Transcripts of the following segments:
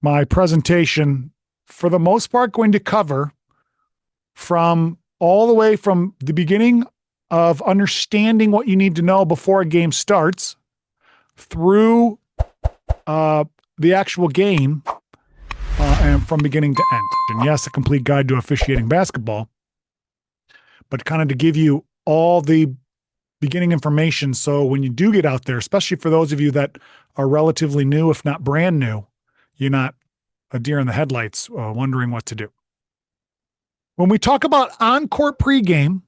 my presentation, for the most part, going to cover from all the way from the beginning of understanding what you need to know before a game starts through the actual game and from beginning to end. And yes, a complete guide to officiating basketball, but kind of to give you all the beginning information. So when you do get out there, especially for those of you that are relatively new, if not brand new, you're not a deer in the headlights wondering what to do. When we talk about on-court pregame,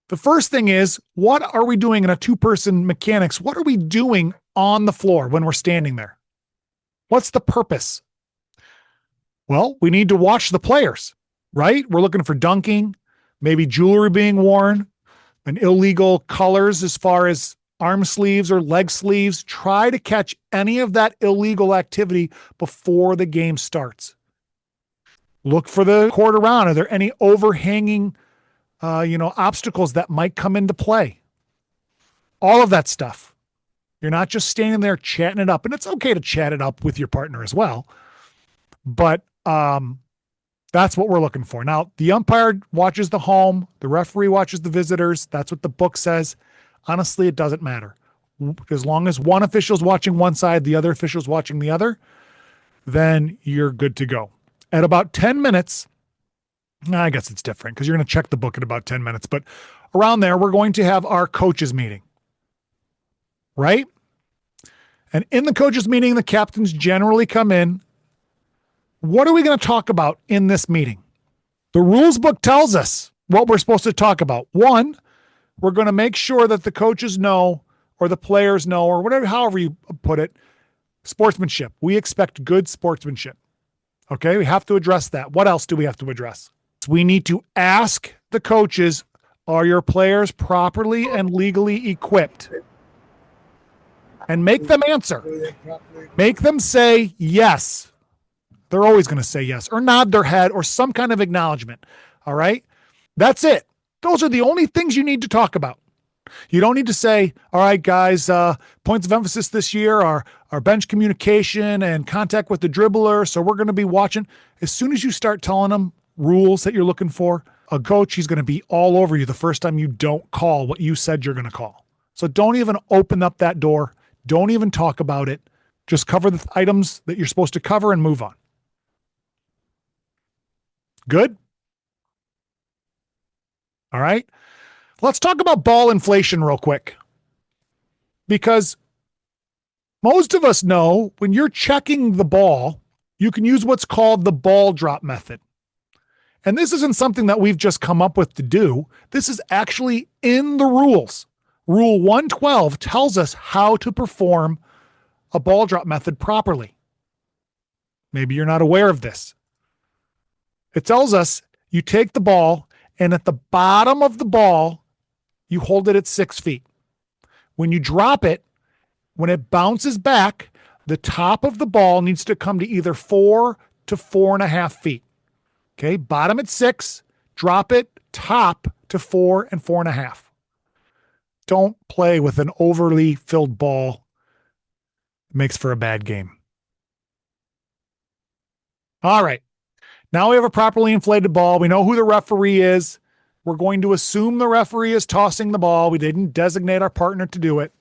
the first thing is, what are we doing in a two-person mechanics? What are we doing on the floor when we're standing there? What's the purpose? Well, we need to watch the players, right? We're looking for dunking, maybe jewelry being worn, and illegal colors as far as arm sleeves or leg sleeves. Try to catch any of that illegal activity before the game starts. Look for the court around. Are there any overhanging obstacles that might come into play? All of that stuff. You're not just standing there chatting it up, and it's okay to chat it up with your partner as well. But that's what we're looking for. Now, the umpire watches the home, the referee watches the visitors. That's what the book says. Honestly, it doesn't matter. As long as one official's watching one side, the other official's watching the other, then you're good to go. At about 10 minutes, I guess it's different because you're going to check the book at about 10 minutes, but around there, we're going to have our coaches meeting, right? And in the coaches meeting, the captains generally come in. What are we going to talk about in this meeting? The rules book tells us what we're supposed to talk about. One, we're going to make sure that the coaches know, or the players know, or whatever, however you put it, sportsmanship. We expect good sportsmanship. Okay, we have to address that. What else do we have to address? We need to ask the coaches, are your players properly and legally equipped? And make them answer. Make them say yes. They're always going to say yes, or nod their head, or some kind of acknowledgement. All right? That's it. Those are the only things you need to talk about. You don't need to say, all right, guys, points of emphasis this year are bench communication and contact with the dribbler, so we're going to be watching. As soon as you start telling them rules that you're looking for, a coach, he's going to be all over you the first time you don't call what you said you're going to call. So don't even open up that door. Don't even talk about it. Just cover the items that you're supposed to cover and move on. Good? All right. Let's talk about ball inflation real quick. Because most of us know when you're checking the ball, you can use what's called the ball drop method. And this isn't something that we've just come up with to do. This is actually in the rules. Rule 112 tells us how to perform a ball drop method properly. Maybe you're not aware of this. It tells us you take the ball, and at the bottom of the ball, you hold it at 6 feet. When you drop it, when it bounces back, the top of the ball needs to come to either 4 to 4.5 feet. Okay, bottom at 6, drop it, top to 4 and 4.5. Don't play with an overly filled ball. It makes for a bad game. All right. Now we have a properly inflated ball. We know who the referee is. We're going to assume the referee is tossing the ball. We didn't designate our partner to do it.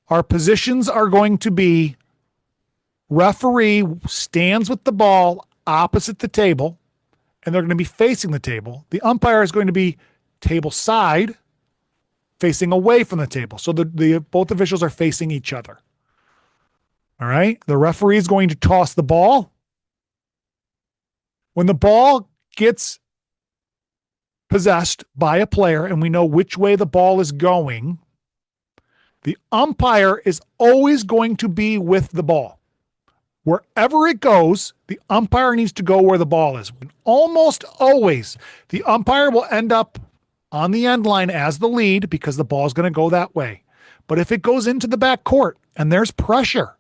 Our positions are going to be referee stands with the ball opposite the table, and they're going to be facing the table. The umpire is going to be table side, facing away from the table. So the both officials are facing each other. All right. The referee is going to toss the ball. When the ball gets possessed by a player and we know which way the ball is going, the umpire is always going to be with the ball. Wherever it goes, the umpire needs to go where the ball is. And almost always, the umpire will end up on the end line as the lead because the ball is going to go that way. But if it goes into the back court and there's pressure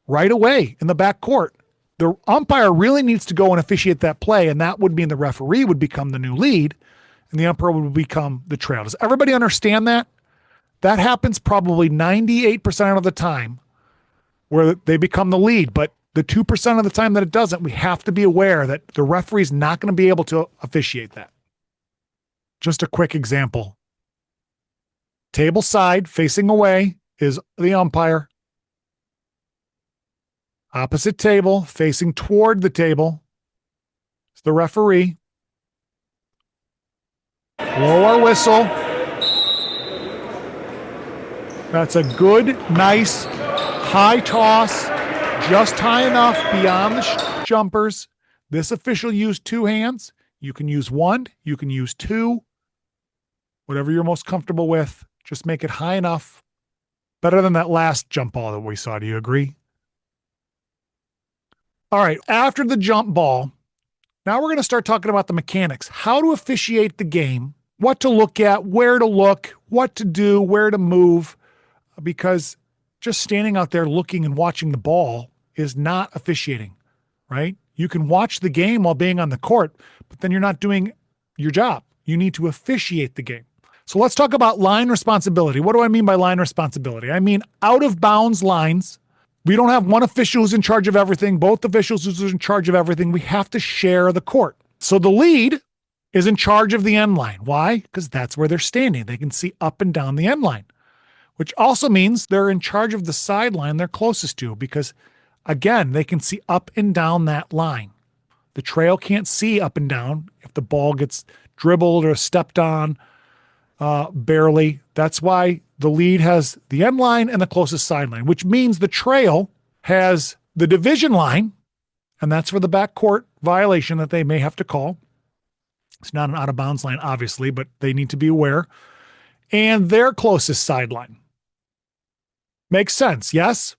right away in the back court, the umpire really needs to go and officiate that play, and that would mean the referee would become the new lead and the umpire would become the trail. Does everybody understand that? That happens probably 98% of the time where they become the lead. But the 2% of the time that it doesn't, we have to be aware that the referee's not going to be able to officiate that. Just a quick example. Table side facing away is the umpire. Opposite table facing toward the table is the referee. Blow our whistle. That's a good, nice, high toss, just high enough beyond the jumpers. This official used 2 hands. You can use 1, you can use 2, whatever you're most comfortable with. Just make it high enough. Better than that last jump ball that we saw. Do you agree? All right, after the jump ball, now we're going to start talking about the mechanics, how to officiate the game, what to look at, where to look, what to do, where to move, because just standing out there looking and watching the ball is not officiating, right? You can watch the game while being on the court, but then you're not doing your job. You need to officiate the game. So let's talk about line responsibility. What do I mean by line responsibility? I mean out of bounds lines. We don't have one official who's in charge of everything, both officials who's in charge of everything. We have to share the court. So the lead is in charge of the end line. Why? Because that's where they're standing. They can see up and down the end line, which also means they're in charge of the sideline they're closest to because, again, they can see up and down that line. The trail can't see up and down if the ball gets dribbled or stepped on barely. That's why the lead has the end line and the closest sideline, which means the trail has the division line, and that's for the backcourt violation that they may have to call. It's not an out-of-bounds line, obviously, but they need to be aware. And their closest sideline. Makes sense, yes?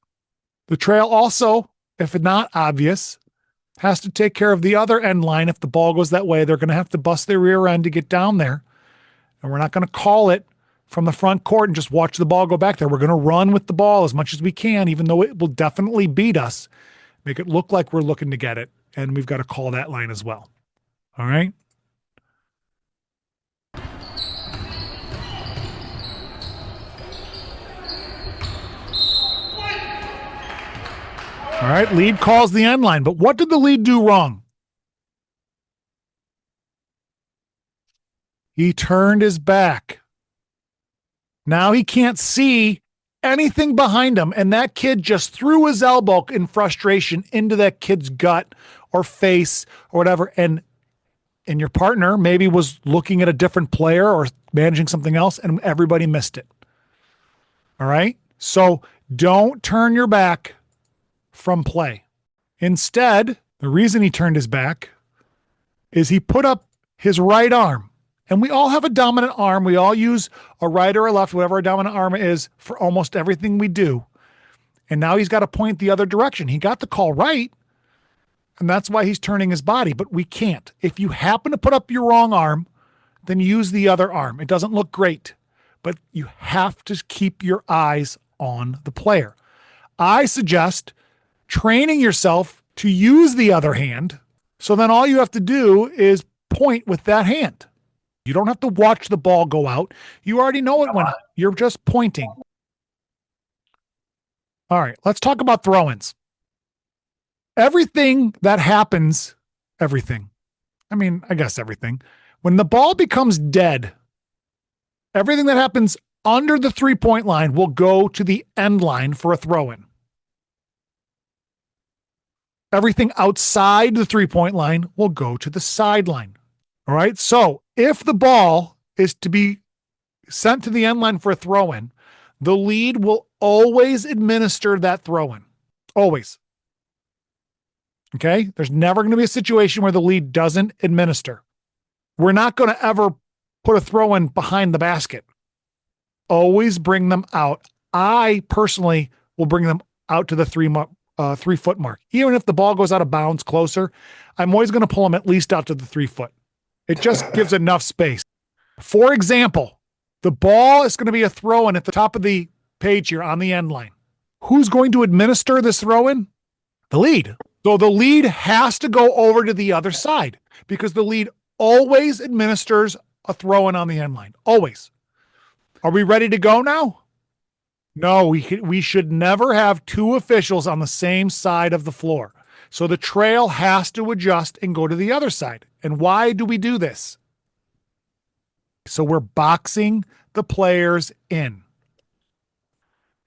The trail also, if not obvious, has to take care of the other end line. If the ball goes that way, they're going to have to bust their rear end to get down there. And we're not going to call it from the front court and just watch the ball go back there. We're going to run with the ball as much as we can, even though it will definitely beat us, make it look like we're looking to get it. And we've got to call that line as well. All right. All right. Lead calls the end line, but what did the lead do wrong? He turned his back. Now he can't see anything behind him, and that kid just threw his elbow in frustration into that kid's gut or face or whatever, and your partner maybe was looking at a different player or managing something else, and everybody missed it. All right? So don't turn your back from play. Instead, the reason he turned his back is he put up his right arm. And we all have a dominant arm. We all use a right or a left, whatever our dominant arm is, for almost everything we do. And now he's got to point the other direction. He got the call right, and that's why he's turning his body, but we can't. If you happen to put up your wrong arm, then use the other arm. It doesn't look great, but you have to keep your eyes on the player. I suggest training yourself to use the other hand, so then all you have to do is point with that hand. You don't have to watch the ball go out. You already know it went out. You're just pointing. All right, let's talk about throw-ins. Everything that happens, everything. When the ball becomes dead, everything that happens under the three-point line will go to the end line for a throw-in. Everything outside the three-point line will go to the sideline. All right, so if the ball is to be sent to the end line for a throw-in, the lead will always administer that throw-in. Always. Okay? There's never going to be a situation where the lead doesn't administer. We're not going to ever put a throw-in behind the basket. Always bring them out. I personally will bring them out to the 3-foot mark. Even if the ball goes out of bounds closer, I'm always going to pull them at least out to the 3-foot. It just gives enough space. For example, the ball is going to be a throw-in at the top of the page here on the end line. Who's going to administer this throw-in? The lead. So the lead has to go over to the other side because the lead always administers a throw-in on the end line. Always. Are we ready to go now? No, we should never have two officials on the same side of the floor. So the trail has to adjust and go to the other side. And why do we do this? So we're boxing the players in.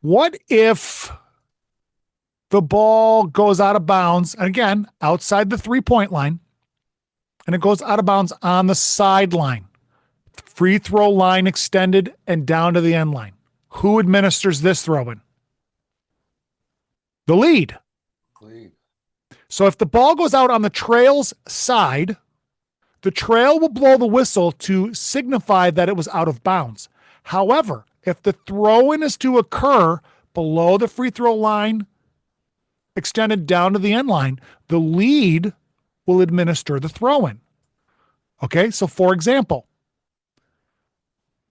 What if the ball goes out of bounds, and again, outside the 3-point line, and it goes out of bounds on the sideline? Free throw line extended and down to the end line. Who administers this throw in? The lead. So if the ball goes out on the trail's side, the trail will blow the whistle to signify that it was out of bounds. However, if the throw in is to occur below the free throw line, extended down to the end line, the lead will administer the throw in. Okay, so for example,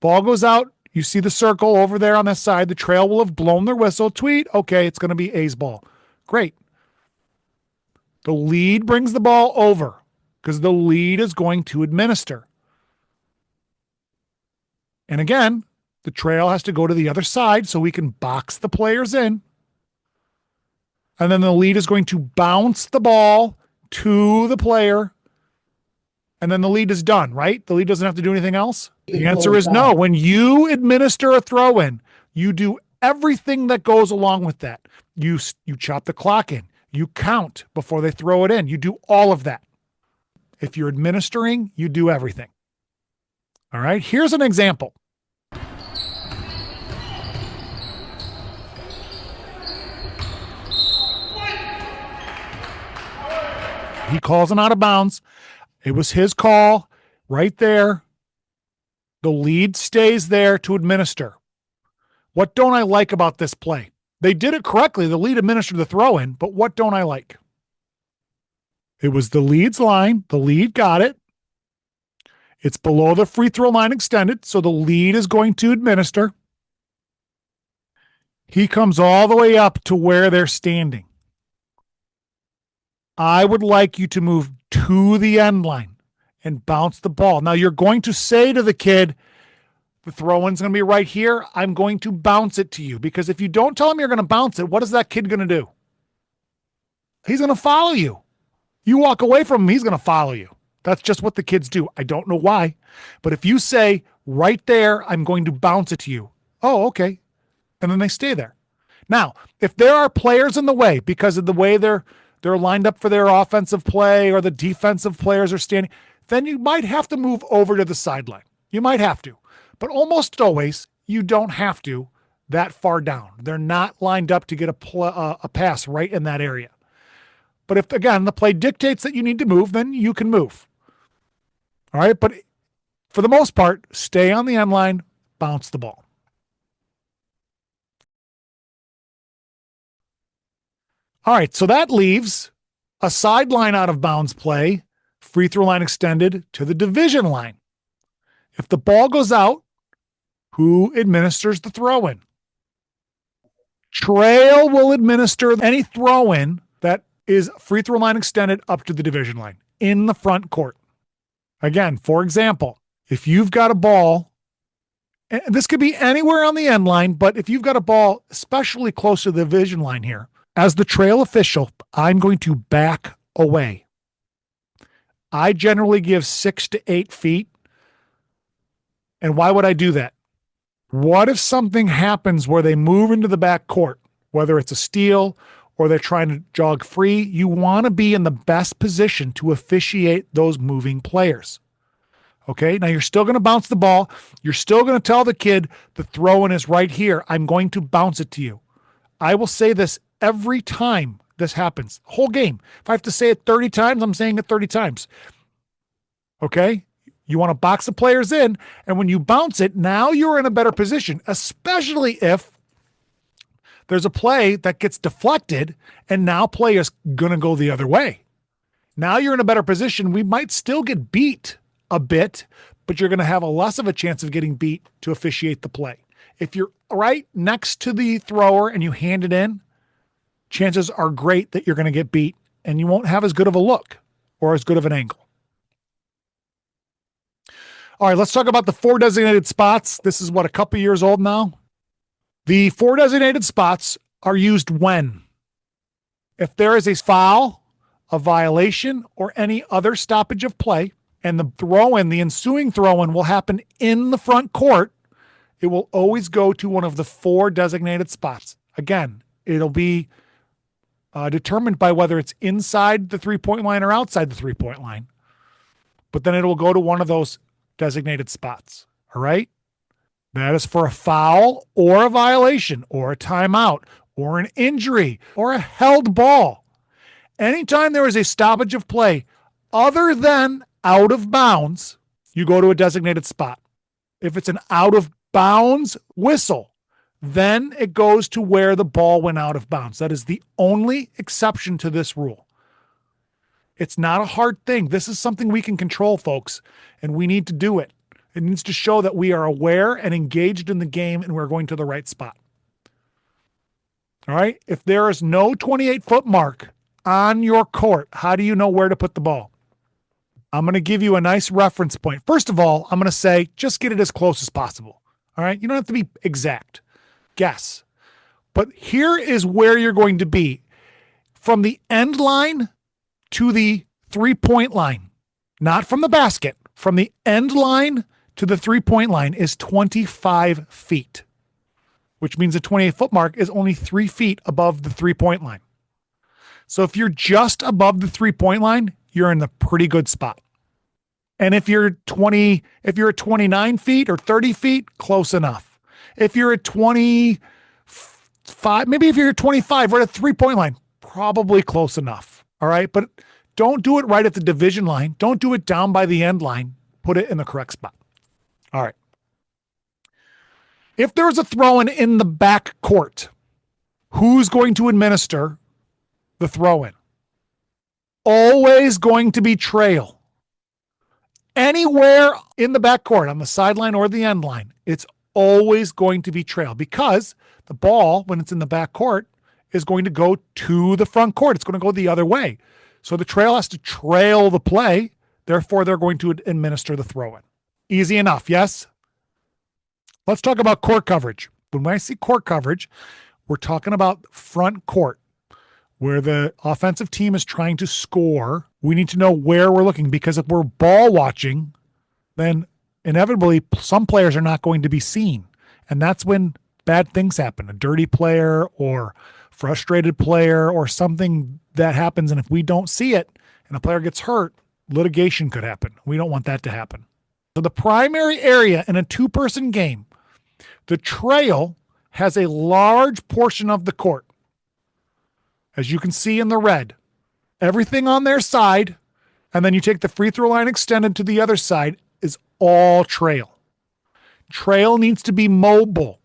ball goes out, you see the circle over there on this side, the trail will have blown their whistle, tweet, okay, it's going to be A's ball. Great. The lead brings the ball over because the lead is going to administer. And again, the trail has to go to the other side so we can box the players in. And then the lead is going to bounce the ball to the player. And then the lead is done, right? The lead doesn't have to do anything else. The answer is no. When you administer a throw in, you do everything that goes along with that. You chop the clock in. You count before they throw it in. You do all of that. If you're administering, you do everything. All right, here's an example. He calls an out of bounds. It was his call right there. The lead stays there to administer. What don't I like about this play? They did it correctly. The lead administered the throw in, but what don't I like? It was the lead's line. The lead got it. It's below the free throw line extended, so the lead is going to administer. He comes all the way up to where they're standing. I would like you to move to the end line and bounce the ball. Now, you're going to say to the kid, the throw-in's going to be right here. I'm going to bounce it to you, because if you don't tell him you're going to bounce it, what is that kid going to do? He's going to follow you. You walk away from him, he's going to follow you. That's just what the kids do. I don't know why, but if you say right there, I'm going to bounce it to you. Oh, okay. And then they stay there. Now, if there are players in the way because of the way they're lined up for their offensive play, or the defensive players are standing, then you might have to move over to the sideline. You might have to, but almost always you don't have to that far down. They're not lined up to get a pass right in that area. But if, again, the play dictates that you need to move, then you can move. All right, but for the most part, stay on the end line, bounce the ball. All right, so that leaves a sideline out of bounds play, free throw line extended to the division line. If the ball goes out, who administers the throw in? Trail will administer any throw in that is free throw line extended up to the division line in the front court. Again, for example, if you've got a ball, and this could be anywhere on the end line, but if you've got a ball, especially close to the division line here, as the trail official, I'm going to back away. I generally give 6 to 8 feet. And why would I do that? What if something happens where they move into the back court, whether it's a steal or they're trying to jog free? You want to be in the best position to officiate those moving players. Okay, now you're still going to bounce the ball. You're still going to tell the kid the throw-in is right here. I'm going to bounce it to you. I will say this every time this happens, whole game. If I have to say it 30 times, I'm saying it 30 times. Okay? You want to box the players in, and when you bounce it, now you're in a better position, especially if there's a play that gets deflected and now play is going to go the other way. Now you're in a better position. We might still get beat a bit, but you're going to have a less of a chance of getting beat to officiate the play. If you're right next to the thrower and you hand it in, chances are great that you're going to get beat and you won't have as good of a look or as good of an angle. All right, let's talk about the 4 designated spots. This is a couple years old now. The 4 designated spots are used when? If there is a foul, a violation, or any other stoppage of play, and the ensuing throw-in will happen in the front court, it will always go to one of the 4 designated spots. Again, it'll be determined by whether it's inside the three-point line or outside the three-point line. But then it will go to one of those designated spots. All right? That is for a foul or a violation or a timeout or an injury or a held ball. Anytime there is a stoppage of play other than out of bounds, you go to a designated spot. If it's an out of bounds whistle, then it goes to where the ball went out of bounds. That is the only exception to this rule. It's not a hard thing. This is something we can control, folks, and we need to do it. It needs to show that we are aware and engaged in the game and we're going to the right spot. All right? If there is no 28-foot mark on your court, how do you know where to put the ball? I'm going to give you a nice reference point. First of all, I'm going to say just get it as close as possible. All right? You don't have to be exact. Guess. But here is where you're going to be. From the end line to the three-point line, not from the basket, from the end line to the three-point line is 25 feet, which means the 28-foot mark is only 3 feet above the three-point line. So if you're just above the three-point line, you're in a pretty good spot. And if you're at 29 feet or 30 feet, close enough. If you're at 25, maybe if you're at 25, right at the three-point line, probably close enough. All right. But don't do it right at the division line. Don't do it down by the end line. Put it in the correct spot. All right. If there's a throw-in in the back court, who's going to administer the throw-in? Always going to be trail. Anywhere in the back court, on the sideline or the end line, it's always going to be trail because the ball, when it's in the back court, is going to go to the front court. It's going to go the other way. So the trail has to trail the play. Therefore, they're going to administer the throw-in. Easy enough, yes? Let's talk about court coverage. When I see court coverage, we're talking about front court, where the offensive team is trying to score. We need to know where we're looking because if we're ball watching, then inevitably some players are not going to be seen. And that's when bad things happen. A dirty player or frustrated player or something that happens. And if we don't see it and a player gets hurt, litigation could happen. We don't want that to happen. So the primary area in a two-person game, the trail has a large portion of the court. As you can see in the red, everything on their side, and then you take the free throw line extended to the other side, is all trail. Trail needs to be mobile.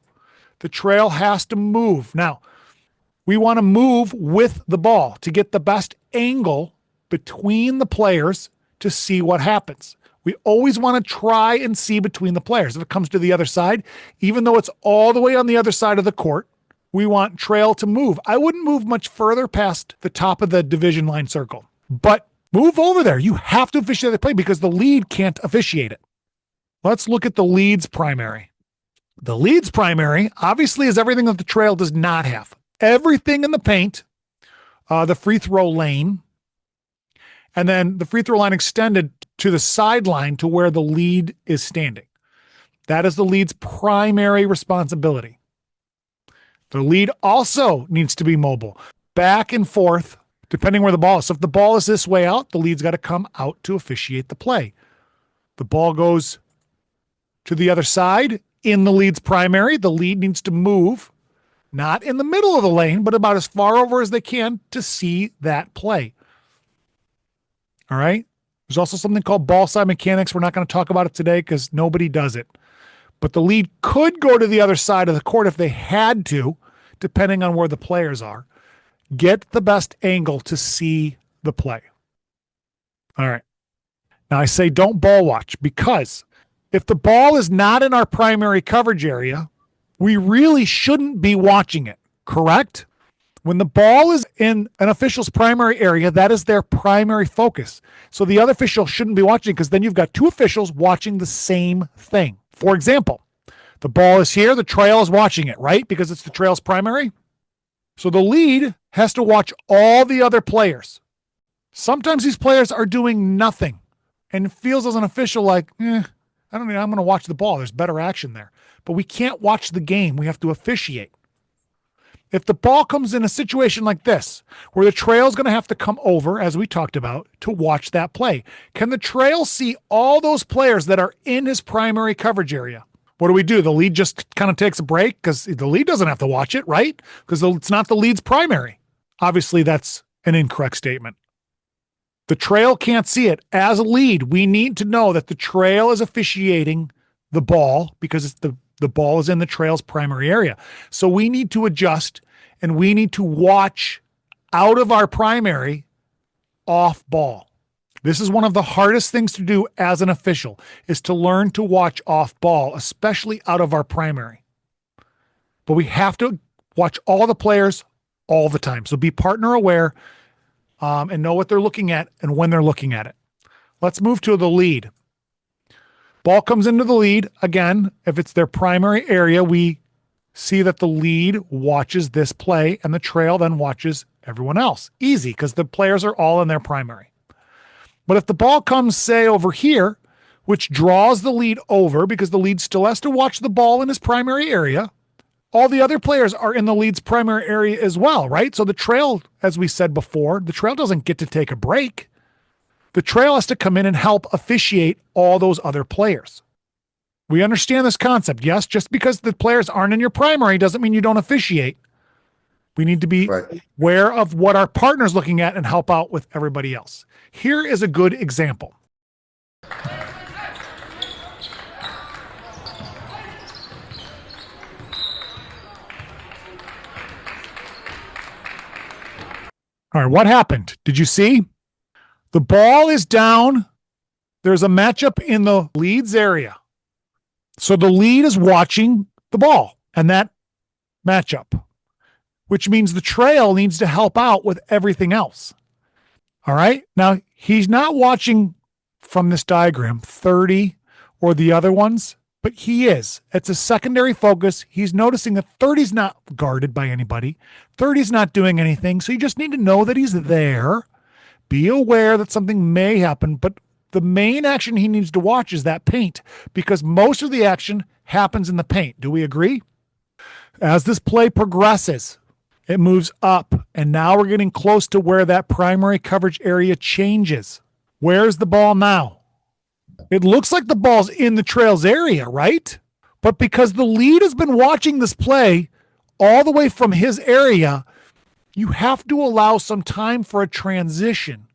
The trail has to move. Now, we want to move with the ball to get the best angle between the players to see what happens. We always want to try and see between the players. If it comes to the other side, even though it's all the way on the other side of the court, we want trail to move. I wouldn't move much further past the top of the division line circle, but move over there. You have to officiate the play because the lead can't officiate it. Let's look at the leads primary. The leads primary obviously is everything that the trail does not have. Everything in the paint, the free throw lane, and then the free throw line extended to the sideline to where the lead is standing. That is the lead's primary responsibility. The lead also needs to be mobile, back and forth, depending where the ball is. So if the ball is this way out, the lead's got to come out to officiate the play. The ball goes to the other side in the lead's primary. The lead needs to move, not in the middle of the lane, but about as far over as they can to see that play. All right. There's also something called ball side mechanics. We're not going to talk about it today because nobody does it. But the lead could go to the other side of the court if they had to, depending on where the players are. Get the best angle to see the play. All right. Now I say don't ball watch because if the ball is not in our primary coverage area, we really shouldn't be watching it, correct? When the ball is in an official's primary area, that is their primary focus. So the other official shouldn't be watching because then you've got two officials watching the same thing. For example, The ball is here. The trail is watching it, right? Because it's the trail's primary. So the lead has to watch all the other players. Sometimes these players are doing nothing and it feels as an official like, I don't know, I'm going to watch the ball. There's better action there. But we can't watch the game. We have to officiate. If the ball comes in a situation like this, where the trail is going to have to come over, as we talked about, to watch that play, can the trail see all those players that are in his primary coverage area? What do? The lead just kind of takes a break because the lead doesn't have to watch it, right? Because it's not the lead's primary. Obviously, that's an incorrect statement. The trail can't see it. As a lead, we need to know that the trail is officiating the ball because it's the ball is in the trail's primary area. So we need to adjust and we need to watch out of our primary off ball. This is one of the hardest things to do as an official, is to learn to watch off ball, especially out of our primary. But we have to watch all the players all the time. So be partner aware and know what they're looking at and when they're looking at it. Let's move to the lead. Ball comes into the lead. Again, if it's their primary area, we see that the lead watches this play and the trail then watches everyone else. Easy, because the players are all in their primary. But if the ball comes, say, over here, which draws the lead over because the lead still has to watch the ball in his primary area, all the other players are in the lead's primary area as well, right? So the trail, as we said before, the trail doesn't get to take a break. The trail has to come in and help officiate all those other players. We understand this concept. Yes, just because the players aren't in your primary doesn't mean you don't officiate. We need to be aware of what our partner's looking at and help out with everybody else. Here is a good example. All right, what happened? Did you see? The ball is down. There's a matchup in the lead's area. So the lead is watching the ball and that matchup, which means the trail needs to help out with everything else. All right. Now, he's not watching from this diagram 30 or the other ones, but he is. It's a secondary focus. He's noticing that 30's not guarded by anybody. 30's not doing anything. So you just need to know that he's there. Be aware that something may happen, but the main action he needs to watch is that paint because most of the action happens in the paint. Do we agree? As this play progresses, it moves up, and now we're getting close to where that primary coverage area changes. Where's the ball now? It looks like the ball's in the trail's area, right? But because the lead has been watching this play all the way from his area, you have to allow some time for a transition.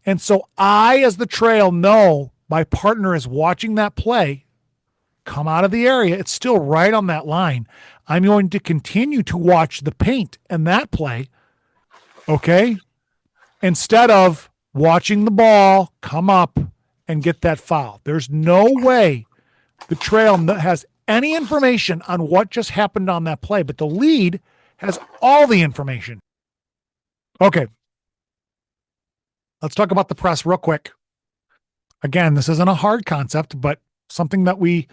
And so I, as the trail, know my partner is watching that play come out of the area. It's still right on that line. I'm going to continue to watch the paint and that play, okay? Instead of watching the ball come up and get that foul. There's no way the trail has any information on what just happened on that play, but the lead has all the information. Okay. Let's talk about the press real quick. Again, this isn't a hard concept, but something that we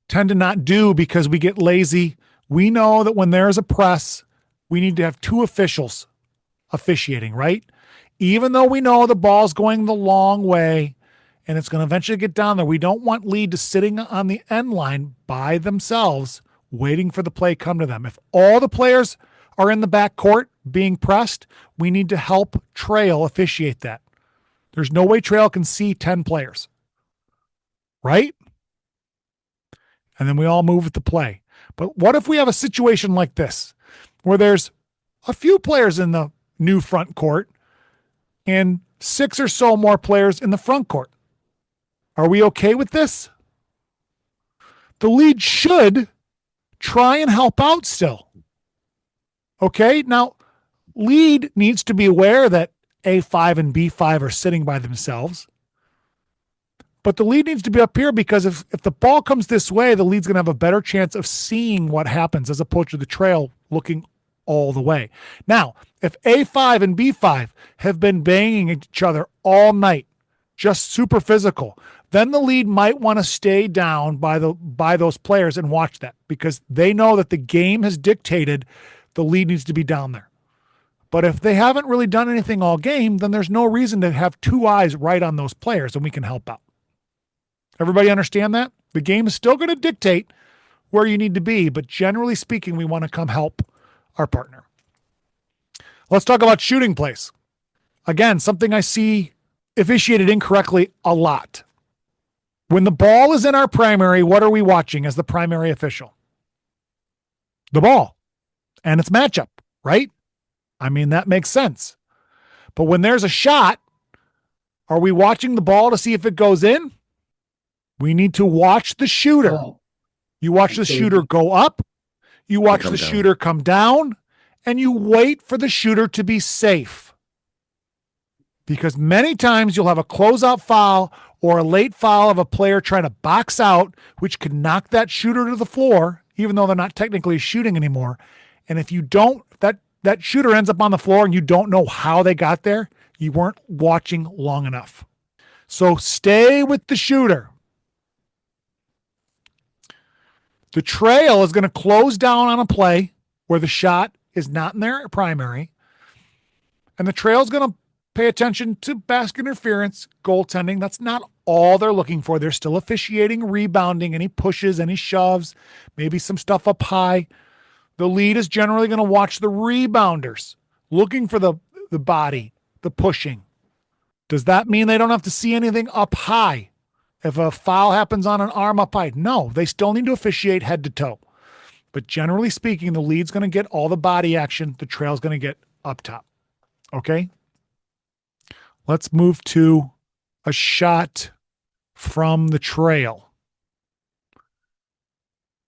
tend to not do because we get lazy. We know that when there's a press, we need to have two officials officiating, right? Even though we know the ball's going the long way and it's going to eventually get down there, we don't want lead to sitting on the end line by themselves waiting for the play come to them. If all the players are in the back court being pressed, we need to help trail officiate that. There's no way trail can see 10 players, right? And then we all move with the play. But what if we have a situation like this where there's a few players in the new front court and 6 or so more players in the front court? Are we okay with this? The lead should try and help out still. Okay, now lead needs to be aware that A5 and B5 are sitting by themselves. But the lead needs to be up here because if the ball comes this way, the lead's going to have a better chance of seeing what happens as opposed to the trail looking all the way. Now, if A5 and B5 have been banging each other all night, just super physical, then the lead might want to stay down by those players and watch that, because they know that the game has dictated the lead needs to be down there. But if they haven't really done anything all game, then there's no reason to have two eyes right on those players, and we can help out. Everybody understand that? The game is still going to dictate where you need to be, but generally speaking, we want to come help our partner. Let's talk about shooting plays. Again, something I see officiated incorrectly a lot. When the ball is in our primary, what are we watching as the primary official? The ball and its matchup, right? I mean, that makes sense. But when there's a shot, are we watching the ball to see if it goes in? We need to watch the shooter. You watch the shooter go up, you watch the shooter come down, and you wait for the shooter to be safe. Because many times you'll have a closeout foul or a late foul of a player trying to box out, which could knock that shooter to the floor, even though they're not technically shooting anymore. And if you don't, that shooter ends up on the floor and you don't know how they got there, you weren't watching long enough. So stay with the shooter. The trail is going to close down on a play where the shot is not in their primary. And the trail is going to pay attention to basket interference, goaltending. That's not all they're looking for. They're still officiating, rebounding, any pushes, any shoves, maybe some stuff up high. The lead is generally going to watch the rebounders, looking for the body, the pushing. Does that mean they don't have to see anything up high? If a foul happens on an arm up high, no, they still need to officiate head to toe. But generally speaking, the lead's going to get all the body action. The trail's going to get up top. Okay? Let's move to a shot from the trail.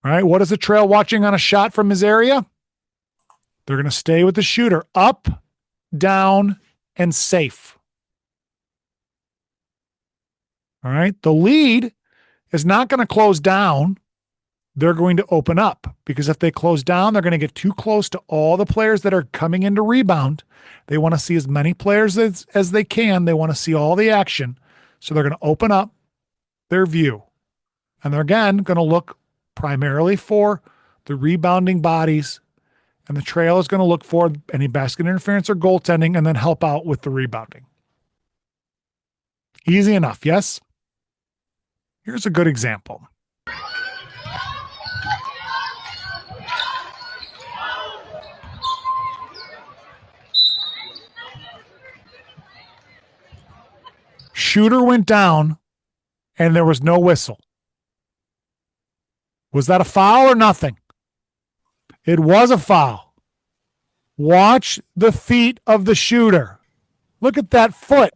All right, what is the trail watching on a shot from his area? They're going to stay with the shooter. Up, down, and safe. All right, the lead is not going to close down. They're going to open up, because if they close down, they're going to get too close to all the players that are coming in to rebound. They want to see as many players as they can. They want to see all the action. So they're going to open up their view. And they're, again, going to look primarily for the rebounding bodies, and the trail is going to look for any basket interference or goaltending and then help out with the rebounding. Easy enough, yes? Here's a good example. Shooter went down and there was no whistle. Was that a foul or nothing? It was a foul. Watch the feet of the shooter. Look at that foot.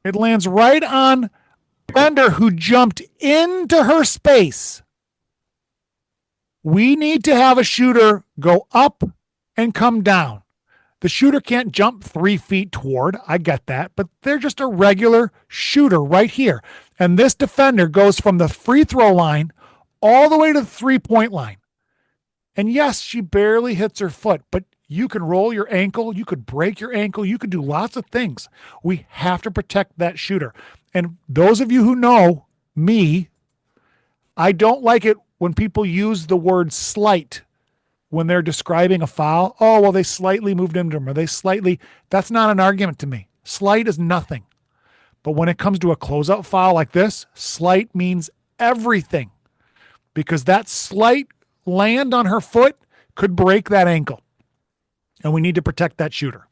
It lands right on Bender, who jumped into her space. We need to have a shooter go up and come down. The shooter can't jump 3 feet toward. I get that, but they're just a regular shooter right here. And this defender goes from the free throw line all the way to the 3-point line. And yes, she barely hits her foot, but you can roll your ankle, you could break your ankle, you could do lots of things. We have to protect that shooter. And those of you who know me, I don't like it when people use the word slight when they're describing a foul. Oh, well, they slightly moved into him, or they slightly. That's not an argument to me. Slight is nothing. But when it comes to a closeout foul like this, slight means everything, because that slight land on her foot could break that ankle. And we need to protect that shooter.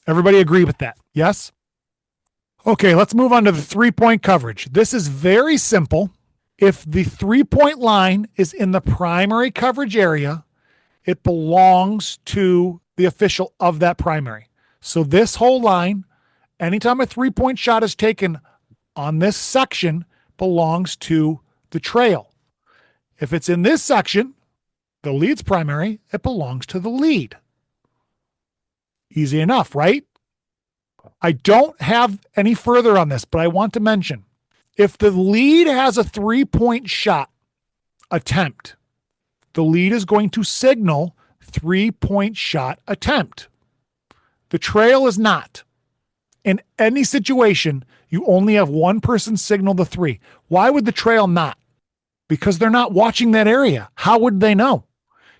Everybody agree with that? Yes? Okay, let's move on to the 3-point coverage. This is very simple. If the 3-point line is in the primary coverage area, it belongs to the official of that primary. So this whole line, anytime a 3-point shot is taken on this section, belongs to the trail. If it's in this section, the lead's primary, it belongs to the lead. Easy enough, right? I don't have any further on this, but I want to mention, if the lead has a 3-point shot attempt, the lead is going to signal 3-point shot attempt. The trail is not. In any situation, you only have one person signal the three. Why would the trail not? Because they're not watching that area. How would they know?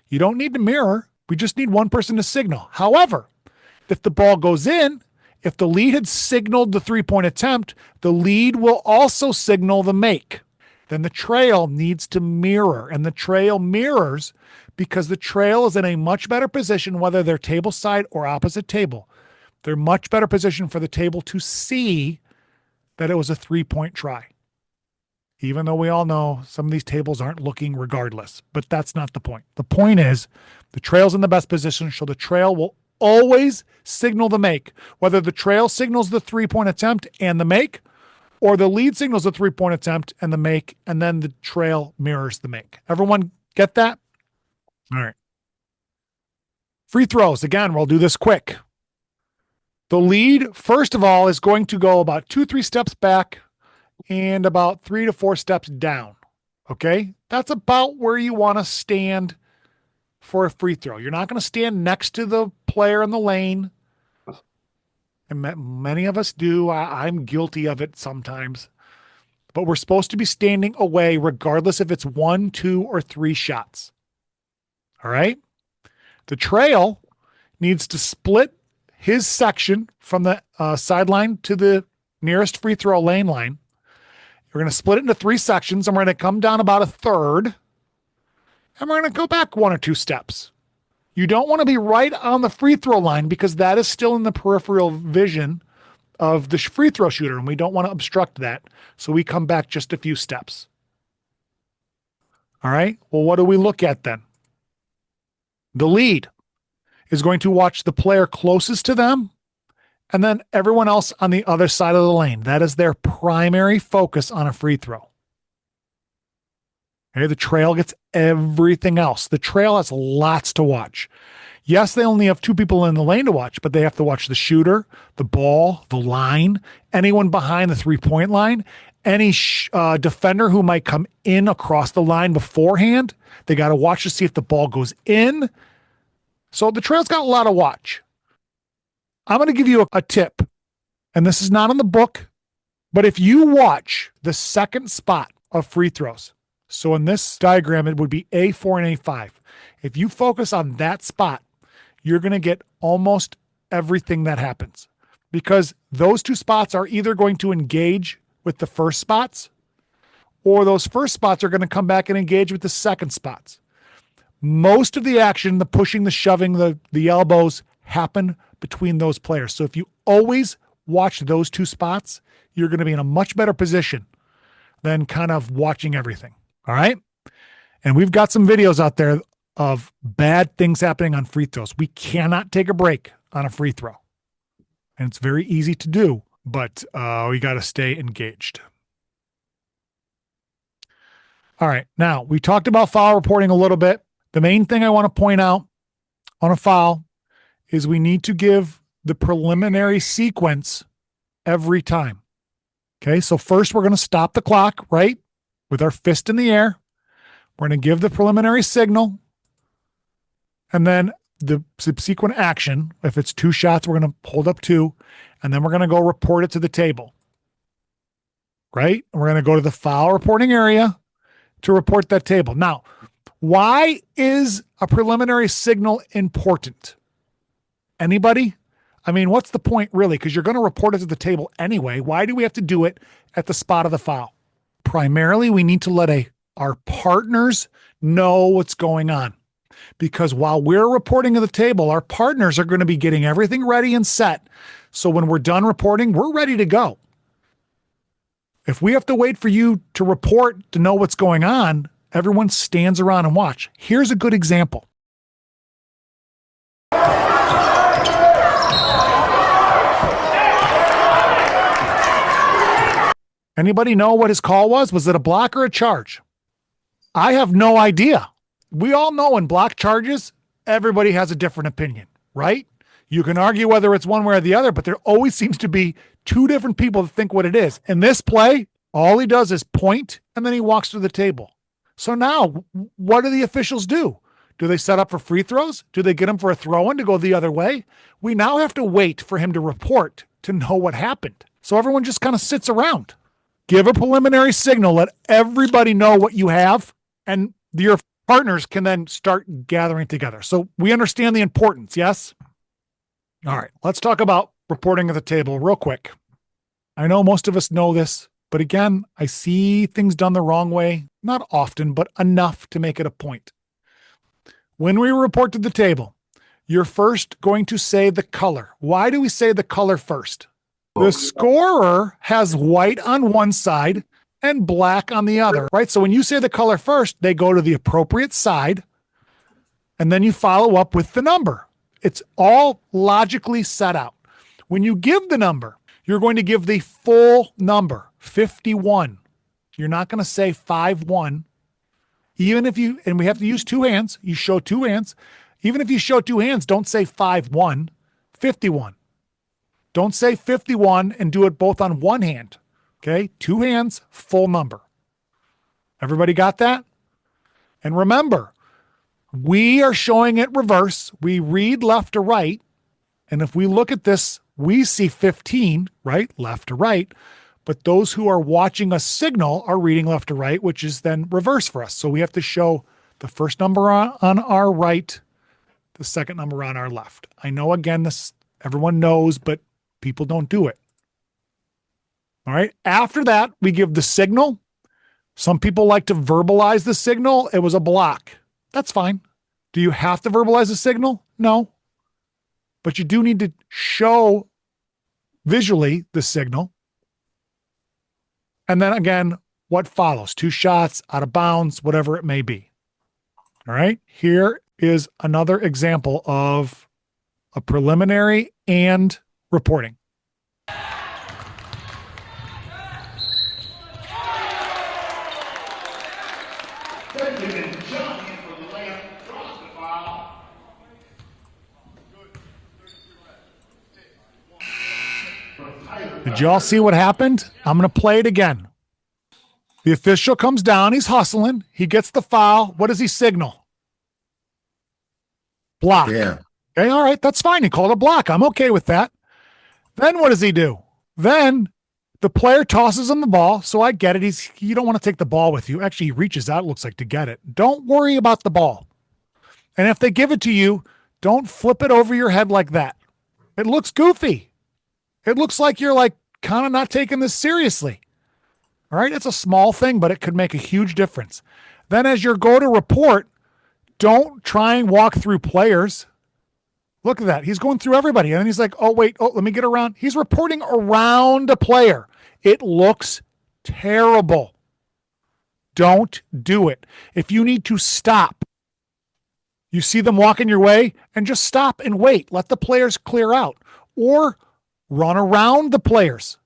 You don't need to mirror. We just need one person to signal. However, if the ball goes in, if the lead had signaled the three-point attempt, the lead will also signal the make. Then the trail needs to mirror, and the trail mirrors because the trail is in a much better position, whether they're table side or opposite table. They're much better position for the table to see that it was a three-point try. Even though we all know some of these tables aren't looking regardless, but that's not the point. The point is the trail's in the best position, so the trail will always signal the make, whether the trail signals the three-point attempt and the make, or the lead signals the three-point attempt and the make, and then the trail mirrors the make. Everyone get that? All right. Free throws. Again, we'll do this quick. The lead, first of all, is going to go about 2-3 steps back and about 3 to 4 steps down. Okay? That's about where you want to stand for a free throw. You're not going to stand next to the player in the lane. And many of us do. I'm guilty of it sometimes. But we're supposed to be standing away regardless if it's 1, 2, or 3 shots. All right? The trail needs to split his section from the sideline to the nearest free throw lane line. We're going to split it into 3 sections, and we're going to come down about a third, and we're going to go back 1 or 2 steps. You don't want to be right on the free throw line because that is still in the peripheral vision of the free throw shooter, and we don't want to obstruct that. So we come back just a few steps. All right. Well, what do we look at then? The lead is going to watch the player closest to them and then everyone else on the other side of the lane. That is their primary focus on a free throw. Okay, the trail gets everything else. The trail has lots to watch. Yes, they only have 2 people in the lane to watch, but they have to watch the shooter, the ball, the line, anyone behind the three-point line, any defender who might come in across the line beforehand. They got to watch to see if the ball goes in. So the trail's got a lot of watch. I'm going to give you a tip, and this is not in the book, but if you watch the second spot of free throws, so in this diagram, it would be A4 and A5. If you focus on that spot, you're going to get almost everything that happens because those 2 spots are either going to engage with the first spots or those first spots are going to come back and engage with the second spots. Most of the action, the pushing, the shoving, the elbows happen between those players. So if you always watch those 2 spots, you're going to be in a much better position than kind of watching everything. All right. And we've got some videos out there of bad things happening on free throws. We cannot take a break on a free throw. And it's very easy to do, but we got to stay engaged. All right. Now, we talked about foul reporting a little bit. The main thing I want to point out on a foul is we need to give the preliminary sequence every time. Okay. So first we're going to stop the clock, right? With our fist in the air. We're going to give the preliminary signal. And then the subsequent action, if it's 2 shots, we're going to hold up 2. And then we're going to go report it to the table. Right? And we're going to go to the foul reporting area to report that table. Now, why is a preliminary signal important? Anybody? I mean, what's the point really? Because you're going to report it to the table anyway. Why do we have to do it at the spot of the foul? Primarily, we need to let our partners know what's going on. Because while we're reporting to the table, our partners are going to be getting everything ready and set. So when we're done reporting, we're ready to go. If we have to wait for you to report to know what's going on, everyone stands around and watch. Here's a good example. Anybody know what his call was? Was it a block or a charge? I have no idea. We all know in block charges, everybody has a different opinion, right? You can argue whether it's one way or the other, but there always seems to be 2 different people that think what it is. In this play, all he does is point and then he walks to the table. So now what do the officials do? Do they set up for free throws? Do they get him for a throw-in to go the other way? We now have to wait for him to report to know what happened. So everyone just kind of sits around. Give a preliminary signal. Let everybody know what you have, and your partners can then start gathering together. So we understand the importance, yes? All right, let's talk about reporting at the table real quick. I know most of us know this, but again, I see things done the wrong way, not often, but enough to make it a point. When we report to the table, you're first going to say the color. Why do we say the color first? The scorer has white on one side and black on the other, right? So when you say the color first, they go to the appropriate side, and then you follow up with the number. It's all logically set out. When you give the number, you're going to give the full number, 51. You're not going to say 51. Even if you, and we have to use two hands, you show two hands. Even if you show two hands, don't say 51, 51. Don't say 51 and do it both on one hand. Okay? Two hands, full number. Everybody got that? And remember, we are showing it reverse. We read left to right. And if we look at this, we see 15, right? Left to right. But those who are watching a signal are reading left to right, which is then reverse for us. So we have to show the first number on our right, the second number on our left. I know, again, this everyone knows, but people don't do it. All right. After that, we give the signal. Some people like to verbalize the signal. It was a block. That's fine. Do you have to verbalize the signal? No. But you do need to show visually the signal. And then again, what follows? Two shots, out of bounds, whatever it may be. All right. Here is another example of a preliminary and reporting. Did y'all see what happened? I'm going to play it again. The official comes down. He's hustling. He gets the foul. What does he signal? Block. Yeah. Okay, all right, that's fine. He called a block. I'm okay with that. Then what does he do? Then the player tosses him the ball. So I get it. You don't want to take the ball with you. Actually, he reaches out, it looks like, to get it. Don't worry about the ball. And if they give it to you, don't flip it over your head like that. It looks goofy. It looks like you're like kind of not taking this seriously. All right, it's a small thing, but it could make a huge difference. Then as you go to report, don't try and walk through players. Look at that. He's going through everybody. And then he's like, oh, wait, let me get around. He's reporting around a player. It looks terrible. Don't do it. If you need to stop, you see them walking your way, and just stop and wait. Let the players clear out. Or run around the players,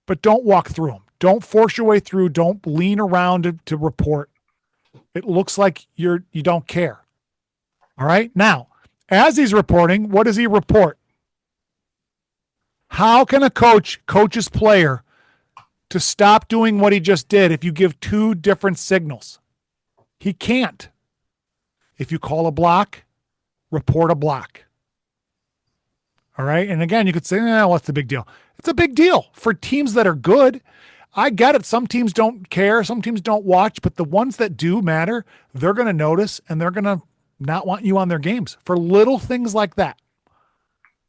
but don't walk through them. Don't force your way through. Don't lean around to report. It looks like you don't care. All right. Now, as he's reporting, what does he report? How can a coach his player to stop doing what he just did if you give two different signals? He can't. If you call a block, report a block. All right. And again, you could say, what's the big deal? It's a big deal for teams that are good. I get it. Some teams don't care. Some teams don't watch, but the ones that do matter, they're going to notice, and they're going to not want you on their games for little things like that.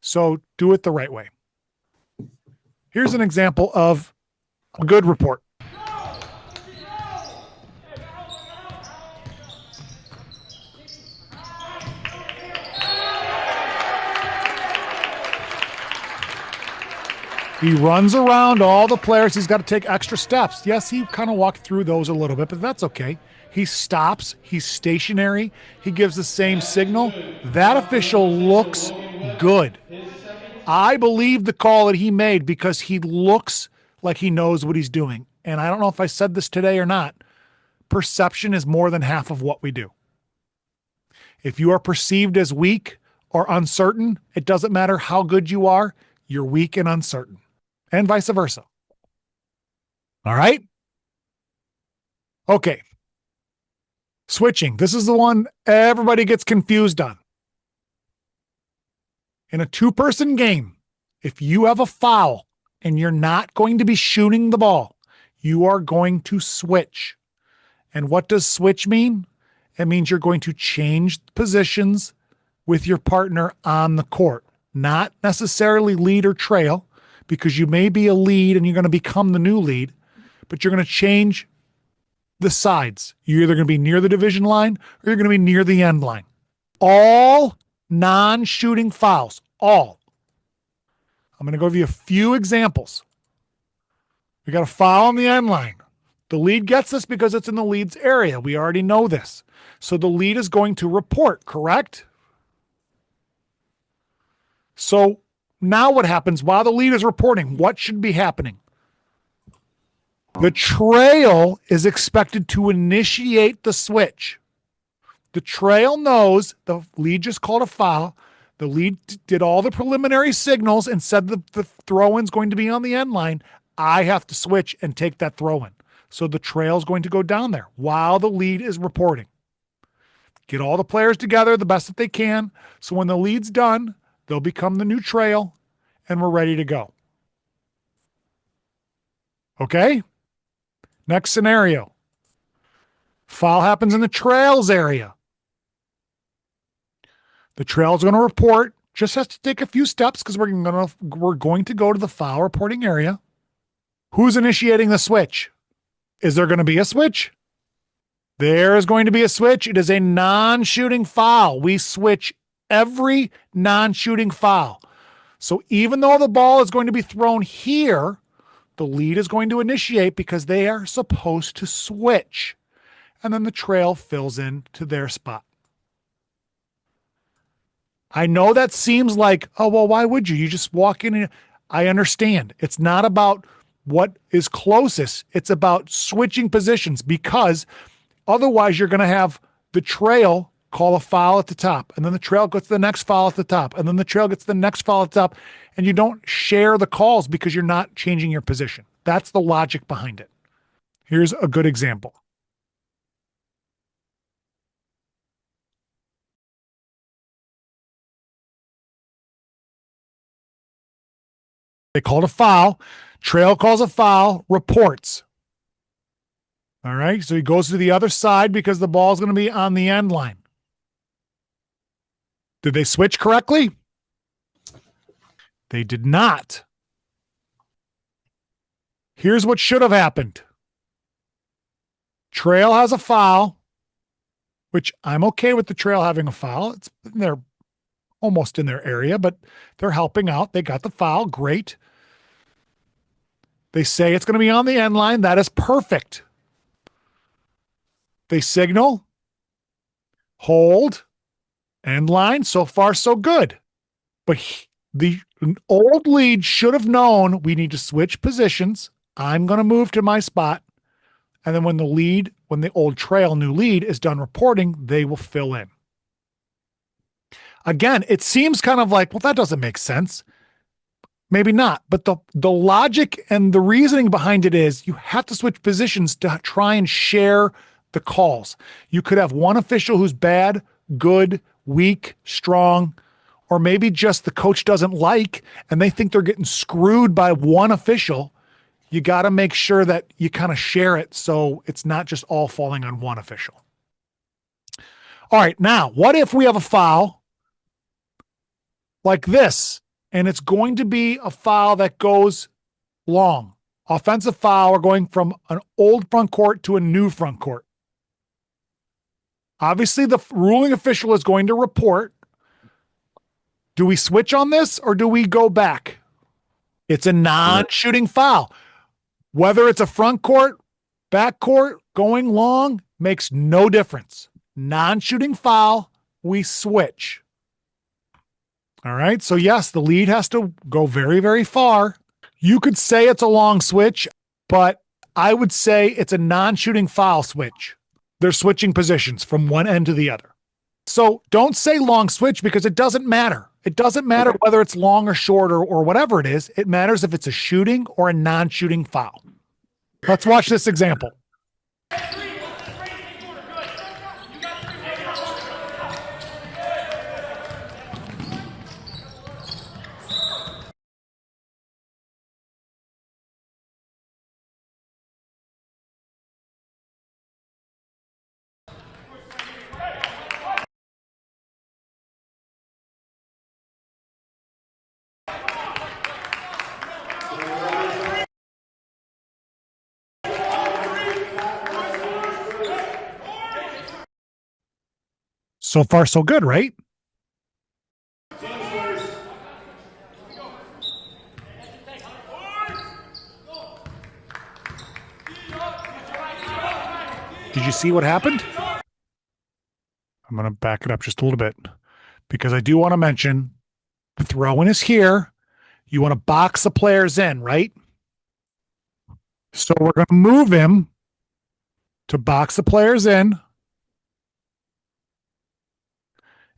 So do it the right way. Here's an example of a good report. He runs around all the players. He's got to take extra steps. Yes, he kind of walked through those a little bit, but that's okay. He stops. He's stationary. He gives the same signal. That official looks good. I believe the call that he made because he looks like he knows what he's doing. And I don't know if I said this today or not. Perception is more than half of what we do. If you are perceived as weak or uncertain, it doesn't matter how good you are, you're weak and uncertain. And vice versa. All right? Okay. Switching. This is the one everybody gets confused on. In a two-person game, if you have a foul and you're not going to be shooting the ball, you are going to switch. And what does switch mean? It means you're going to change positions with your partner on the court, not necessarily lead or trail, because you may be a lead and you're going to become the new lead, but you're going to change the sides. You're either going to be near the division line or you're going to be near the end line. All non-shooting fouls, all. I'm going to give you a few examples. We got a foul on the end line. The lead gets this because it's in the lead's area. We already know this. So the lead is going to report, correct? So now what happens while the lead is reporting? What should be happening? The trail is expected to initiate the switch. The trail knows the lead just called a foul. The lead did all the preliminary signals and said the throw-in's going to be on the end line. I have to switch and take that throw-in. So the trail is going to go down there while the lead is reporting. Get all the players together the best that they can. So when the lead's done, they'll become the new trail and we're ready to go. Okay? Next scenario. Foul happens in the trails area. The trail is going to report, just has to take a few steps because we're going to go to the foul reporting area. Who's initiating the switch? Is there going to be a switch? There is going to be a switch. It is a non-shooting foul. We switch every non-shooting foul. So even though the ball is going to be thrown here, the lead is going to initiate because they are supposed to switch. And then the trail fills in to their spot. I know that seems like, oh, well, why would you? You just walk in and I understand. It's not about what is closest. It's about switching positions because otherwise you're going to have the trail call a foul at the top and then the trail gets the next foul at the top and then the trail gets the next foul at the top and you don't share the calls because you're not changing your position. That's the logic behind it. Here's a good example. They called a foul. Trail calls a foul, reports. All right, so he goes to the other side because the ball is going to be on the end line. Did they switch correctly? They did not. Here's what should have happened. Trail has a foul, which I'm okay with the trail having a foul. They're almost in their area, but they're helping out. They got the foul. Great. They say it's going to be on the end line. That is perfect. They signal, hold, end line. So far, so good. But the old lead should have known we need to switch positions. I'm going to move to my spot. And then when the old trail new lead is done reporting, they will fill in. Again, it seems kind of like, well, that doesn't make sense. Maybe not, but the logic and the reasoning behind it is you have to switch positions to try and share the calls. You could have one official who's bad, good, weak, strong, or maybe just the coach doesn't like and they think they're getting screwed by one official. You got to make sure that you kind of share it so it's not just all falling on one official. All right, now, what if we have a foul like this? And it's going to be a foul that goes long. Offensive foul, we're going from an old front court to a new front court. Obviously, the ruling official is going to report. Do we switch on this or do we go back? It's a non-shooting foul. Whether it's a front court, back court, going long, makes no difference. Non-shooting foul, we switch. All right, so yes, the lead has to go very, very far. You could say it's a long switch, but I would say it's a non-shooting foul switch. They're switching positions from one end to the other. So don't say long switch because it doesn't matter. It doesn't matter whether it's long or short or whatever it is. It matters if it's a shooting or a non-shooting foul. Let's watch this example. So far, so good, right? Did you see what happened? I'm going to back it up just a little bit because I do want to mention the throw-in is here. You want to box the players in, right? So we're going to move him to box the players in.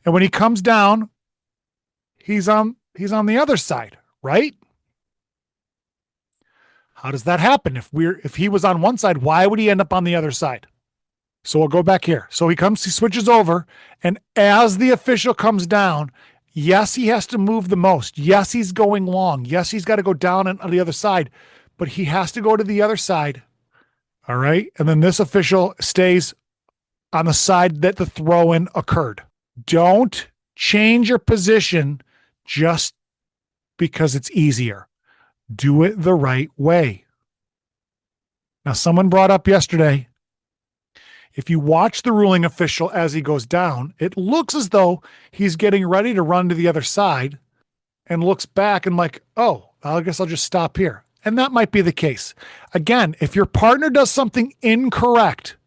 And when he comes down, he's on the other side, right? How does that happen? If he was on one side, why would he end up on the other side? So we'll go back here. So he switches over, and as the official comes down, yes, he has to move the most. Yes, he's going long. Yes, he's got to go down on the other side, but he has to go to the other side. All right. And then this official stays on the side that the throw-in occurred. Don't change your position just because it's easier. Do it the right way. Now, someone brought up yesterday, if you watch the ruling official as he goes down, it looks as though he's getting ready to run to the other side and looks back and like, oh, I guess I'll just stop here. And that might be the case. Again, if your partner does something incorrect,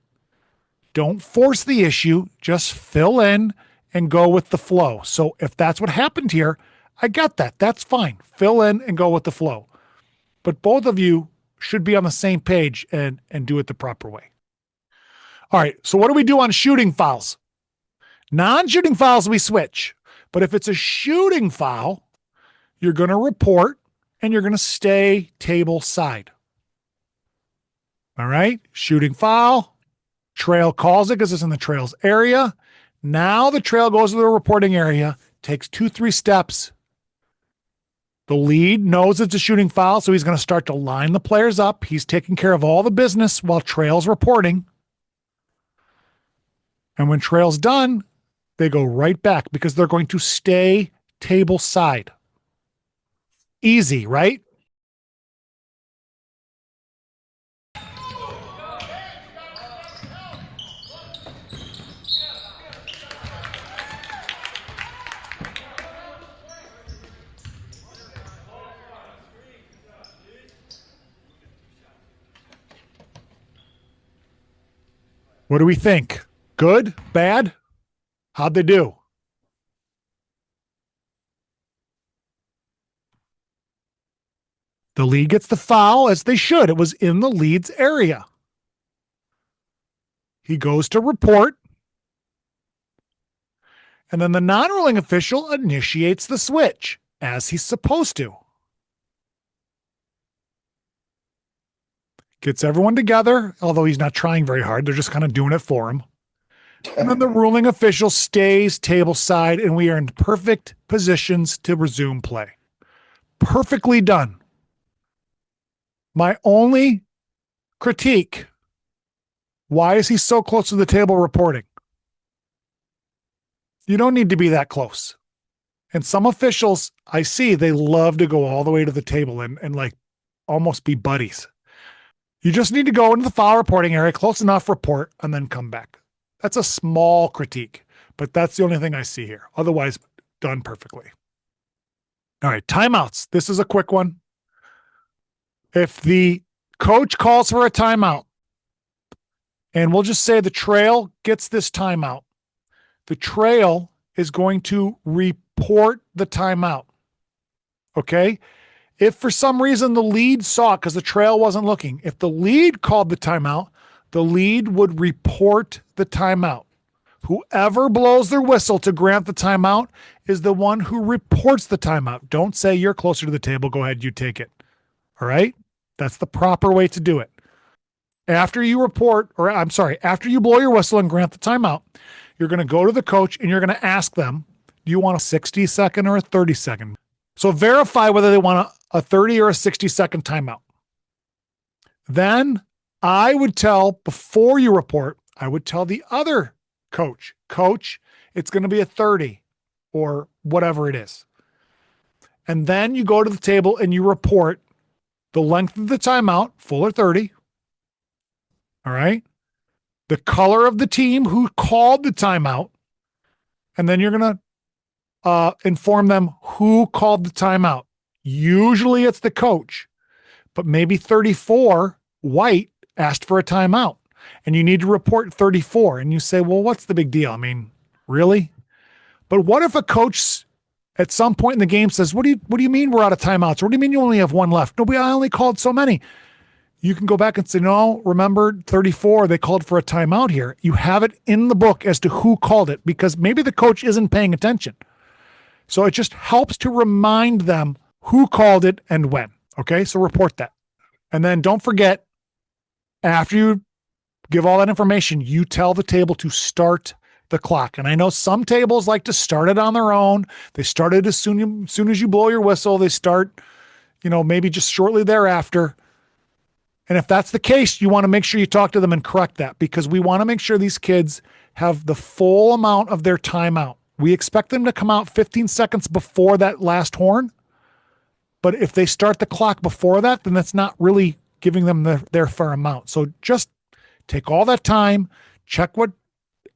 don't force the issue, just fill in and go with the flow. So if that's what happened here, I get that. That's fine. Fill in and go with the flow. But both of you should be on the same page and do it the proper way. All right, so what do we do on shooting fouls? Non-shooting fouls, we switch. But if it's a shooting foul, you're going to report and you're going to stay table side. All right, shooting foul. Trail calls it because it's in the trail's area. Now the trail goes to the reporting area, takes 2-3 steps. The lead knows it's a shooting foul, so he's going to start to line the players up. He's taking care of all the business while trail's reporting. And when trail's done, they go right back because they're going to stay table side. Easy, right? What do we think? Good? Bad? How'd they do? The lead gets the foul as they should. It was in the lead's area. He goes to report. And then the non-ruling official initiates the switch as he's supposed to. Gets everyone together, although he's not trying very hard. They're just kind of doing it for him. And then the ruling official stays table side, and we are in perfect positions to resume play. Perfectly done. My only critique, why is he so close to the table reporting? You don't need to be that close. And some officials I see, they love to go all the way to the table and like almost be buddies. You just need to go into the foul reporting area, close enough, report, and then come back. That's a small critique, but that's the only thing I see here. Otherwise, done perfectly. All right, timeouts. This is a quick one. If the coach calls for a timeout, and we'll just say the trail gets this timeout, the trail is going to report the timeout. Okay? If for some reason the lead saw it because the trail wasn't looking, if the lead called the timeout, the lead would report the timeout. Whoever blows their whistle to grant the timeout is the one who reports the timeout. Don't say you're closer to the table. Go ahead, you take it. All right? That's the proper way to do it. After you after you blow your whistle and grant the timeout, you're going to go to the coach and you're going to ask them, do you want a 60-second or a 30-second? So verify whether they want a 30 or a 60-second timeout. Then I would tell, before you report, I would tell the other coach, it's going to be a 30 or whatever it is. And then you go to the table and you report the length of the timeout, full or 30. All right. The color of the team who called the timeout, And then you're going to inform them who called the timeout. Usually it's the coach, but maybe 34, White, asked for a timeout. And you need to report 34. And you say, well, what's the big deal? I mean, really? But what if a coach at some point in the game says, what do you mean we're out of timeouts? What do you mean you only have one left? No, I only called so many. You can go back and say, no, remember 34, they called for a timeout here. You have it in the book as to who called it, because maybe the coach isn't paying attention. So it just helps to remind them who called it and when. Okay, so report that. And then don't forget, after you give all that information, you tell the table to start the clock. And I know some tables like to start it on their own. They start it as soon as you blow your whistle. They start, maybe just shortly thereafter. And if that's the case, you want to make sure you talk to them and correct that, because we want to make sure these kids have the full amount of their timeout. We expect them to come out 15 seconds before that last horn. But if they start the clock before that, then that's not really giving them their fair amount. So just take all that time, check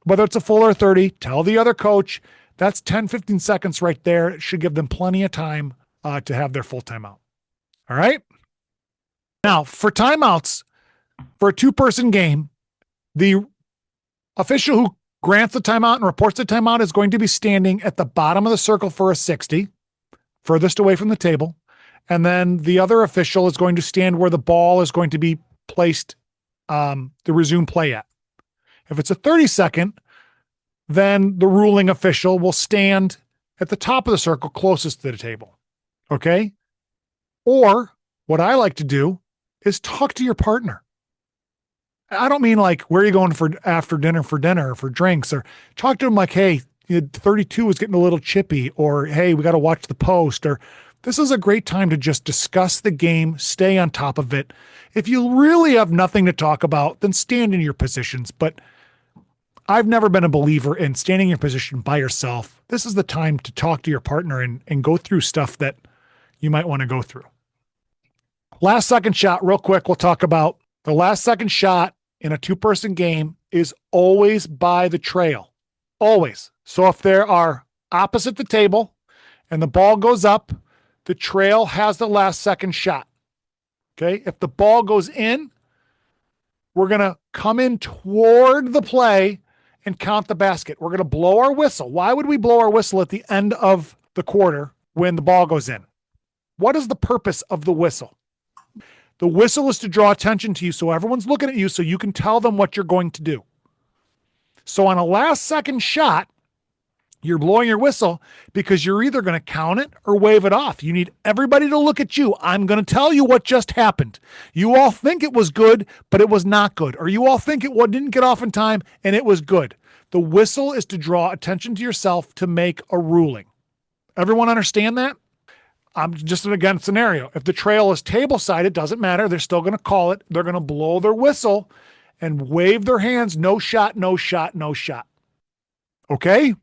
whether it's a full or 30, tell the other coach. That's 10, 15 seconds right there. It should give them plenty of time to have their full timeout. All right? Now, for timeouts, for a two-person game, the official who grants the timeout and reports the timeout is going to be standing at the bottom of the circle for a 60, furthest away from the table. And then the other official is going to stand where the ball is going to be placed to resume play at. If it's a 30-second, then the ruling official will stand at the top of the circle closest to the table. Okay? Or what I like to do is talk to your partner. I don't mean like, where are you going for after dinner or for drinks, or talk to them like, hey, 32 is getting a little chippy, or hey, we got to watch the post, or this is a great time to just discuss the game, stay on top of it. If you really have nothing to talk about, then stand in your positions. But I've never been a believer in standing in your position by yourself. This is the time to talk to your partner and go through stuff that you might want to go through. Last second shot, real quick, we'll talk about the last second shot in a two-person game is always by the trail. Always. So if there are opposite the table and the ball goes up, the trail has the last second shot. Okay? If the ball goes in, we're going to come in toward the play and count the basket. We're going to blow our whistle. Why would we blow our whistle at the end of the quarter when the ball goes in? What is the purpose of the whistle? The whistle is to draw attention to you so everyone's looking at you so you can tell them what you're going to do. So on a last second shot, you're blowing your whistle because you're either going to count it or wave it off. You need everybody to look at you. I'm going to tell you what just happened. You all think it was good, but it was not good. Or you all think it didn't get off in time and it was good. The whistle is to draw attention to yourself to make a ruling. Everyone understand that? I'm just again scenario. If the trail is table side, it doesn't matter. They're still going to call it. They're going to blow their whistle and wave their hands. No shot, no shot, no shot. Okay?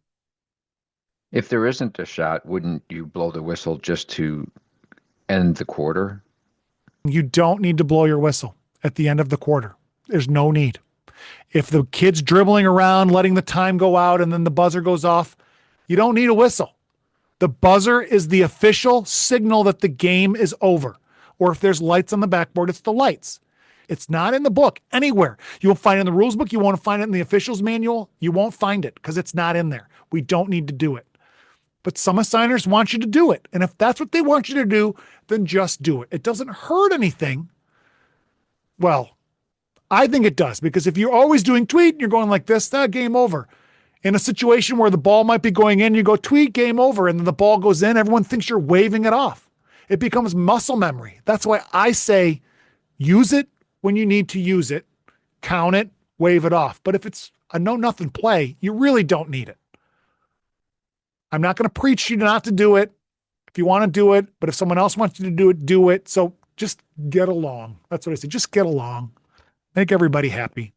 If there isn't a shot, wouldn't you blow the whistle just to end the quarter? You don't need to blow your whistle at the end of the quarter. There's no need. If the kid's dribbling around, letting the time go out, and then the buzzer goes off, you don't need a whistle. The buzzer is the official signal that the game is over. Or if there's lights on the backboard, it's the lights. It's not in the book anywhere. You won't find it in the rules book. You won't find it in the official's manual. You won't find it because it's not in there. We don't need to do it. But some assigners want you to do it. And if that's what they want you to do, then just do it. It doesn't hurt anything. Well, I think it does, because if you're always doing tweet and you're going like this, game over. In a situation where the ball might be going in, you go tweet, game over, and then the ball goes in, everyone thinks you're waving it off. It becomes muscle memory. That's why I say use it when you need to use it, count it, wave it off. But if it's a no-nothing play, you really don't need it. I'm not going to preach you not to do it if you want to do it, but if someone else wants you to do it, do it. So just get along. That's what I say. Just get along. Make everybody happy.